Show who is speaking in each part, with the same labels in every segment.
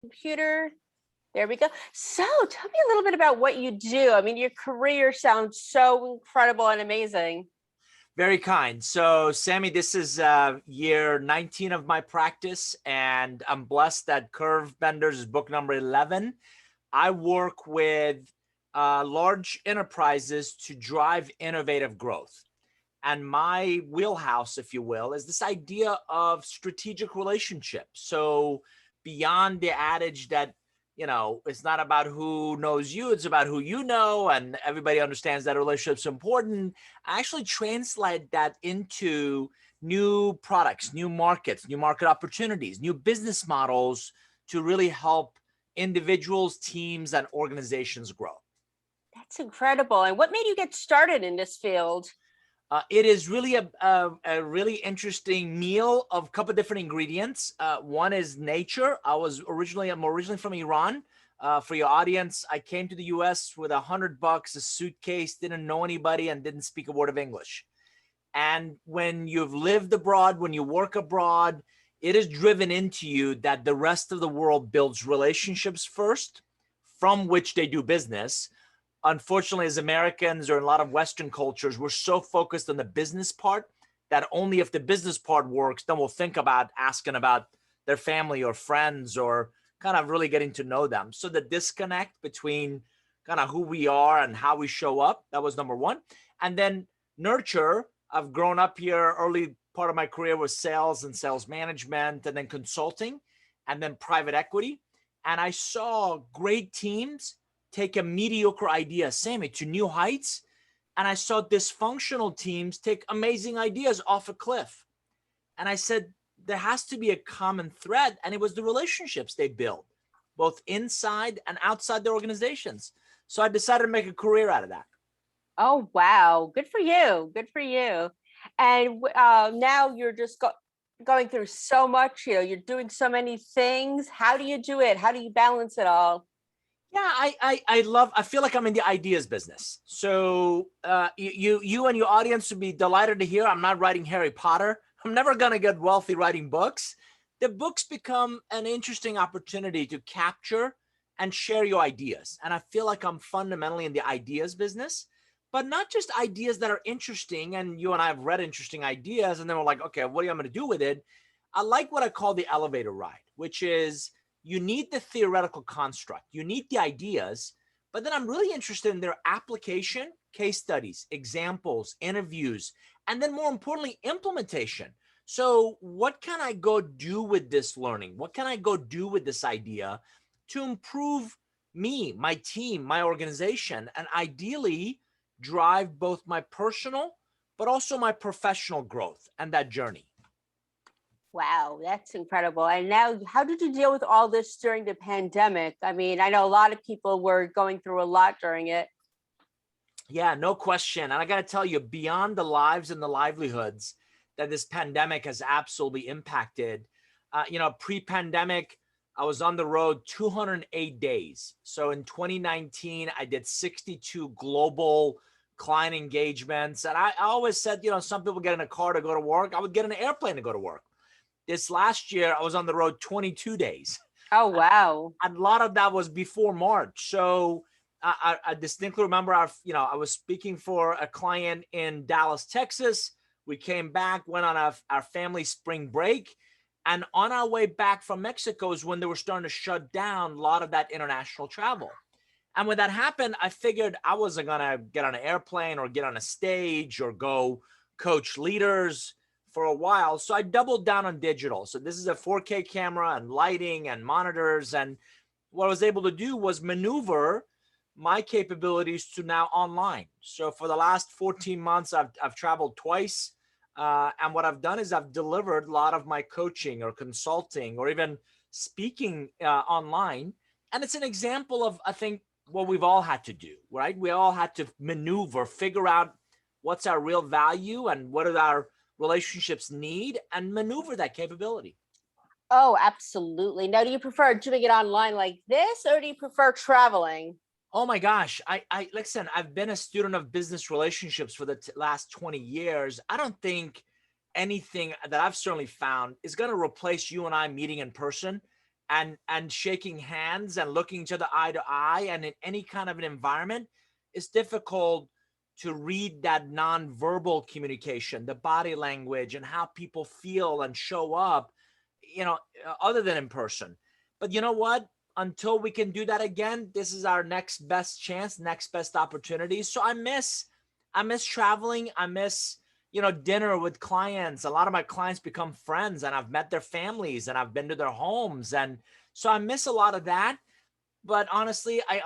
Speaker 1: Computer. There we go. So tell me a little bit about what you do. I mean, your career sounds so incredible and amazing.
Speaker 2: Very kind. So, Sammy, this is year 19 of my practice, and I'm blessed that Curve Benders is book number 11. I work with large enterprises to drive innovative growth. And my wheelhouse, if you will, is this idea of strategic relationships. So, beyond the adage that it's not about who knows you, it's about who you know, and everybody understands that relationship's important. I actually translate that into new products, new markets, new market opportunities, new business models to really help individuals, teams, and organizations grow.
Speaker 1: That's incredible. And what made you get started in this field?
Speaker 2: It is really a really interesting meal of a couple of different ingredients. One is nature. I'm originally from Iran. For your audience, I came to the U.S. with $100, a suitcase, didn't know anybody, and didn't speak a word of English. And when you've lived abroad, when you work abroad, it is driven into you that the rest of the world builds relationships first, from which they do business. Unfortunately, as Americans or in a lot of Western cultures, we're so focused on the business part that only if the business part works, then we'll think about asking about their family or friends or kind of really getting to know them. So the disconnect between kind of who we are and how we show up, that was number one. And then nurture. I've grown up here. Early part of my career was sales and sales management, and then consulting, and then private equity. And I saw great teams take a mediocre idea, Sammy, to new heights. And I saw dysfunctional teams take amazing ideas off a cliff. And I said, there has to be a common thread. And it was the relationships they built, both inside and outside their organizations. So I decided to make a career out of that.
Speaker 1: Oh, wow. Good for you. Good for you. And now you're just going through so much, you're doing so many things. How do you do it? How do you balance it all?
Speaker 2: Yeah, I feel like I'm in the ideas business. So you and your audience would be delighted to hear I'm not writing Harry Potter. I'm never going to get wealthy writing books. The books become an interesting opportunity to capture and share your ideas. And I feel like I'm fundamentally in the ideas business, but not just ideas that are interesting. And you and I have read interesting ideas, and then we're like, okay, what am I going to do with it? I like what I call the elevator ride, which is you need the theoretical construct, you need the ideas, but then I'm really interested in their application, case studies, examples, interviews, and then more importantly, implementation. So what can I go do with this learning? What can I go do with this idea to improve me, my team, my organization, and ideally drive both my personal, but also my professional growth and that journey?
Speaker 1: Wow, that's incredible. And now, how did you deal with all this during the pandemic? I mean, I know a lot of people were going through a lot during it.
Speaker 2: Yeah, no question. And I got to tell you, beyond the lives and the livelihoods that this pandemic has absolutely impacted, pre-pandemic, I was on the road 208 days. So in 2019, I did 62 global client engagements. And I always said, some people get in a car to go to work. I would get in an airplane to go to work. This last year, I was on the road 22 days.
Speaker 1: Oh, wow.
Speaker 2: And a lot of that was before March. So I distinctly remember I was speaking for a client in Dallas, Texas. We came back, went on our family spring break. And on our way back from Mexico is when they were starting to shut down a lot of that international travel. And when that happened, I figured I wasn't going to get on an airplane or get on a stage or go coach leaders for a while. So I doubled down on digital. So this is a 4K camera and lighting and monitors. And what I was able to do was maneuver my capabilities to now online. So for the last 14 months, I've traveled twice. And what I've done is I've delivered a lot of my coaching or consulting or even speaking online. And it's an example of, I think, what we've all had to do, right? We all had to maneuver, figure out what's our real value and what do our relationships need, and maneuver that capability.
Speaker 1: Oh, absolutely. Now, do you prefer doing it online like this, or do you prefer traveling?
Speaker 2: Oh my gosh. I listen, I've been a student of business relationships for the last 20 years. I don't think anything that I've certainly found is going to replace you and I meeting in person and shaking hands and looking each other eye to eye, and in any kind of an environment, it's difficult to read that nonverbal communication, the body language, and how people feel and show up, other than in person. But you know what? Until we can do that again, this is our next best chance, next best opportunity. So I miss traveling. I miss, dinner with clients. A lot of my clients become friends, and I've met their families, and I've been to their homes. And so I miss a lot of that. But honestly, I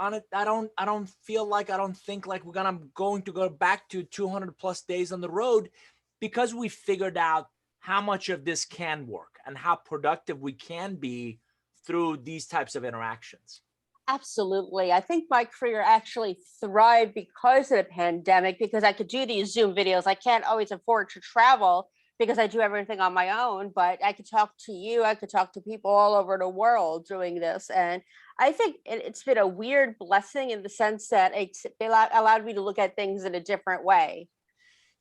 Speaker 2: don't think like we're going to go back to 200 plus days on the road, because we figured out how much of this can work and how productive we can be through these types of interactions.
Speaker 1: Absolutely. I think my career actually thrived because of the pandemic, because I could do these Zoom videos. I can't always afford to travel because I do everything on my own, but I could talk to you. I could talk to people all over the world doing this. And I think it's been a weird blessing in the sense that it's allowed me to look at things in a different way.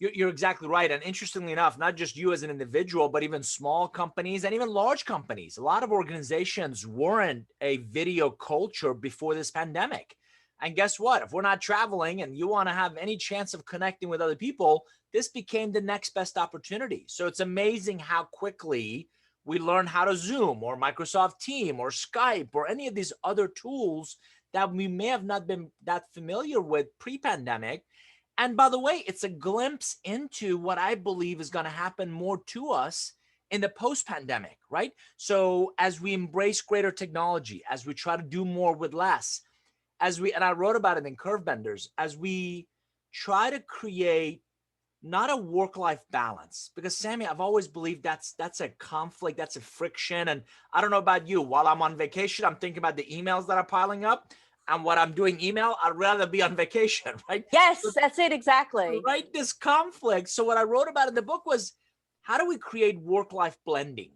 Speaker 2: You're exactly right. And interestingly enough, not just you as an individual, but even small companies and even large companies, a lot of organizations weren't a video culture before this pandemic. And guess what? If we're not traveling and you want to have any chance of connecting with other people, this became the next best opportunity. So it's amazing how quickly we learn how to Zoom or Microsoft Team or Skype or any of these other tools that we may have not been that familiar with pre-pandemic. And by the way, it's a glimpse into what I believe is going to happen more to us in the post pandemic, right? So as we embrace greater technology, as we try to do more with less, and I wrote about it in Curve Benders, as we try to create not a work-life balance, because Sammy, I've always believed that's a conflict, that's a friction. And I don't know about you, while I'm on vacation, I'm thinking about the emails that are piling up. And what I'm doing email, I'd rather be on vacation, right?
Speaker 1: Yes,
Speaker 2: So
Speaker 1: that's it exactly.
Speaker 2: right, this conflict. So what I wrote about in the book was, how do we create work-life blending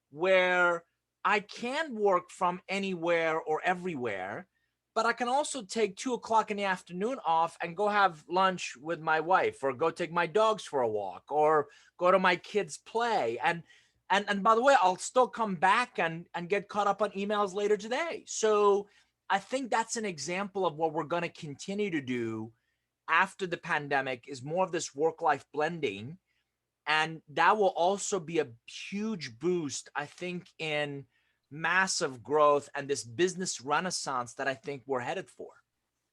Speaker 2: where I can work from anywhere or everywhere, but I can also take 2 o'clock in the afternoon off and go have lunch with my wife, or go take my dogs for a walk, or go to my kids' play. And by the way, I'll still come back and get caught up on emails later today. So I think that's an example of what we're going to continue to do after the pandemic, is more of this work-life blending. And that will also be a huge boost, I think, in massive growth and this business renaissance that I think we're headed for.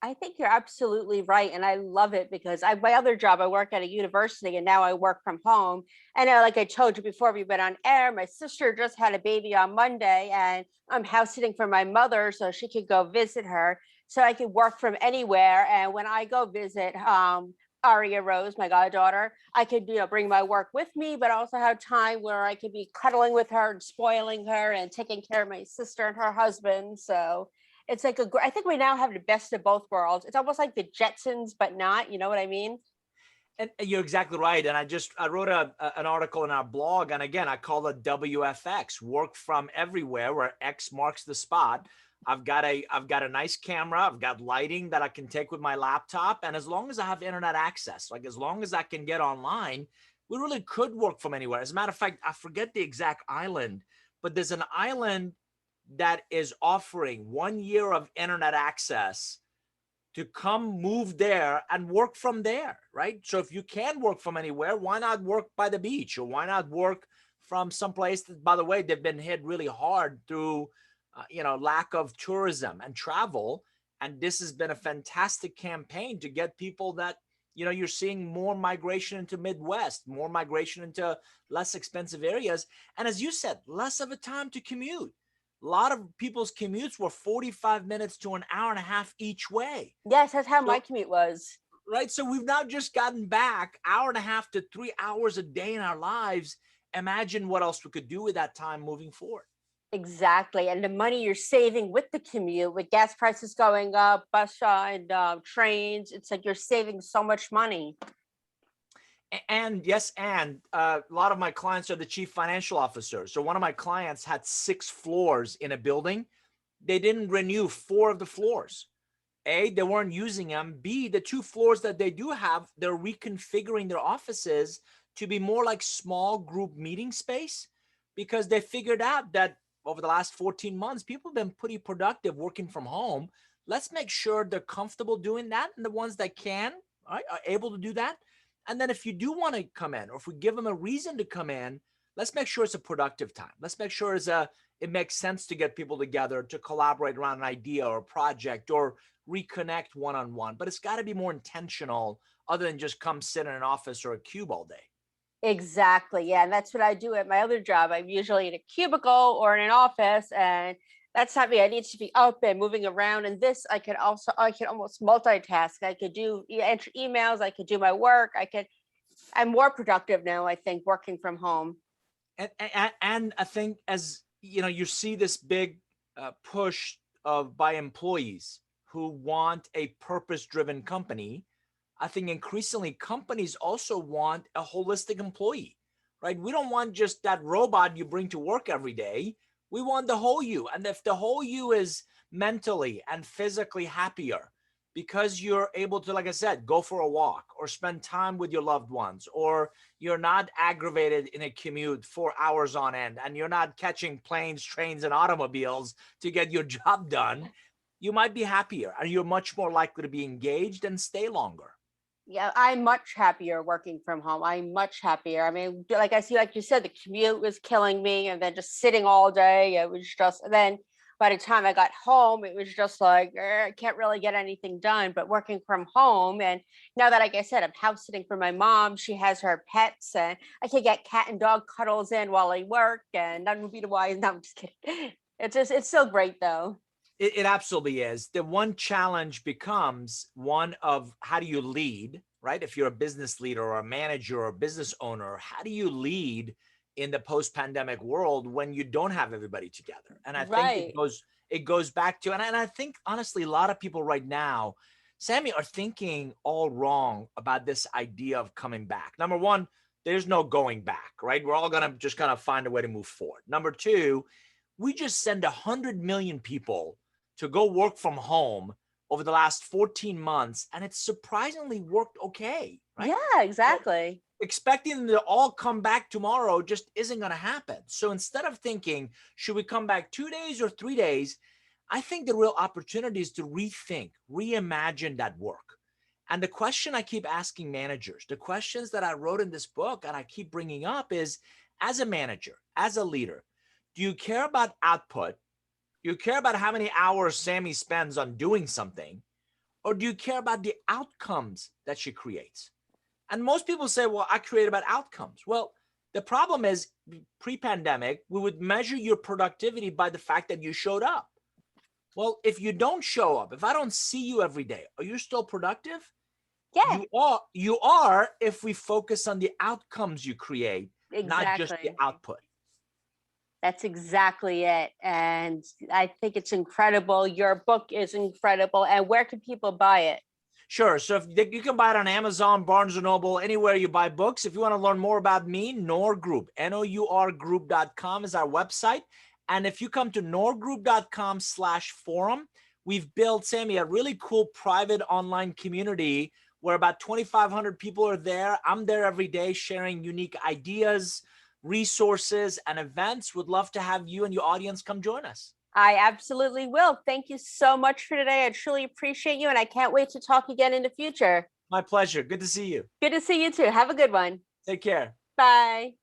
Speaker 1: I think you're absolutely right. And I love it because my other job, I work at a university and now I work from home. And like I told you before we went on air, my sister just had a baby on Monday and I'm house sitting for my mother so she could go visit her. So I could work from anywhere. And when I go visit Aria Rose, my goddaughter, I could, bring my work with me, but also have time where I could be cuddling with her and spoiling her and taking care of my sister and her husband. So it's like I think we now have the best of both worlds. It's almost like the Jetsons, but not. You know what I mean?
Speaker 2: And you're exactly right. And I wrote an article in our blog, and again, I call it WFX, work from everywhere, where X marks the spot. I've got a nice camera. I've got lighting that I can take with my laptop. And as long as I have internet access, like as long as I can get online, we really could work from anywhere. As a matter of fact, I forget the exact island, but there's an island that is offering 1 year of internet access to come move there and work from there, right? So if you can work from anywhere, why not work by the beach, or why not work from someplace that, by the way, they've been hit really hard through, lack of tourism and travel. And this has been a fantastic campaign to get people that, you're seeing more migration into Midwest, more migration into less expensive areas. And as you said, less of a time to commute. A lot of people's commutes were 45 minutes to an hour and a half each way.
Speaker 1: Yes, that's how my
Speaker 2: So,
Speaker 1: commute was.
Speaker 2: right. So we've now just gotten back hour and a half to 3 hours a day in our lives. Imagine what else we could do with that time moving forward.
Speaker 1: Exactly. And the money you're saving with the commute, with gas prices going up, bus and trains, it's like you're saving so much money.
Speaker 2: And yes, and a lot of my clients are the chief financial officer. So one of my clients had 6 floors in a building. They didn't renew 4 of the floors. A, they weren't using them. B, the 2 floors that they do have, they're reconfiguring their offices to be more like small group meeting space, because they figured out that, over the last 14 months, people have been pretty productive working from home. Let's make sure they're comfortable doing that. And the ones that can, right, are able to do that. And then if you do want to come in, or if we give them a reason to come in, let's make sure it's a productive time. Let's make sure it makes sense to get people together to collaborate around an idea or a project or reconnect one-on-one. But it's got to be more intentional other than just come sit in an office or a cube all day.
Speaker 1: Exactly. Yeah. And that's what I do at my other job. I'm usually in a cubicle or in an office, and that's not me. I need to be up and moving around. And this, I can almost multitask. I could enter emails. I could do my work. I'm more productive now, I think, working from home.
Speaker 2: And I think, as you know, you see this big push by employees who want a purpose-driven company. I think increasingly companies also want a holistic employee, right? We don't want just that robot you bring to work every day. We want the whole you. And if the whole you is mentally and physically happier because you're able to, like I said, go for a walk or spend time with your loved ones, or you're not aggravated in a commute for hours on end, and you're not catching planes, trains, and automobiles to get your job done, you might be happier and you're much more likely to be engaged and stay longer.
Speaker 1: Yeah, I'm much happier working from home. I'm much happier. I mean, like you said, the commute was killing me, and then just sitting all day, it was just, and then by the time I got home, it was just like, I can't really get anything done. But working from home, and now that, like I said, I'm house sitting for my mom, she has her pets, and I can get cat and dog cuddles in while I work, and none would be the wise. No, I'm just kidding. It's still great though.
Speaker 2: It absolutely is. The one challenge becomes one of how do you lead, right? If you're a business leader or a manager or a business owner, how do you lead in the post-pandemic world when you don't have everybody together? And I think
Speaker 1: Right.
Speaker 2: it goes back to, and I think honestly, a lot of people right now, Sammy, are thinking all wrong about this idea of coming back. Number one, there's no going back, right? We're all gonna just kind of find a way to move forward. Number two, we just send 100 million people to go work from home over the last 14 months, and it's surprisingly worked okay, right?
Speaker 1: Yeah,
Speaker 2: So
Speaker 1: exactly.
Speaker 2: expecting them to all come back tomorrow just isn't going to happen. So instead of thinking, should we come back 2 days or 3 days? I think the real opportunity is to rethink, reimagine that work. And the question I keep asking managers, the questions that I wrote in this book and I keep bringing up is, as a manager, as a leader, do you care about output? Do you care about how many hours Sammy spends on doing something? Or do you care about the outcomes that she creates? And most people say, well, I create about outcomes. Well, the problem is pre-pandemic, we would measure your productivity by the fact that you showed up. Well, if you don't show up, if I don't see you every day, are you still productive?
Speaker 1: Yeah,
Speaker 2: You are if we focus on the outcomes you create, not just the
Speaker 1: exactly.
Speaker 2: output.
Speaker 1: That's exactly it. And I think it's incredible. Your book is incredible. And where can people buy it?
Speaker 2: Sure. So if you can buy it on Amazon, Barnes and Noble, anywhere you buy books. If you want to learn more about me, Nour Group, nourgroup.com is our website. And if you come to nourgroup.com/forum, we've built, Sammy, a really cool private online community where about 2,500 people are there. I'm there every day sharing unique ideas, resources, and events. Would love to have you and your audience come join us.
Speaker 1: I absolutely will. Thank you so much for today. I truly appreciate you. And I can't wait to talk again in the future.
Speaker 2: My pleasure. Good to see you.
Speaker 1: Good to see you too. Have a good one.
Speaker 2: Take care.
Speaker 1: Bye.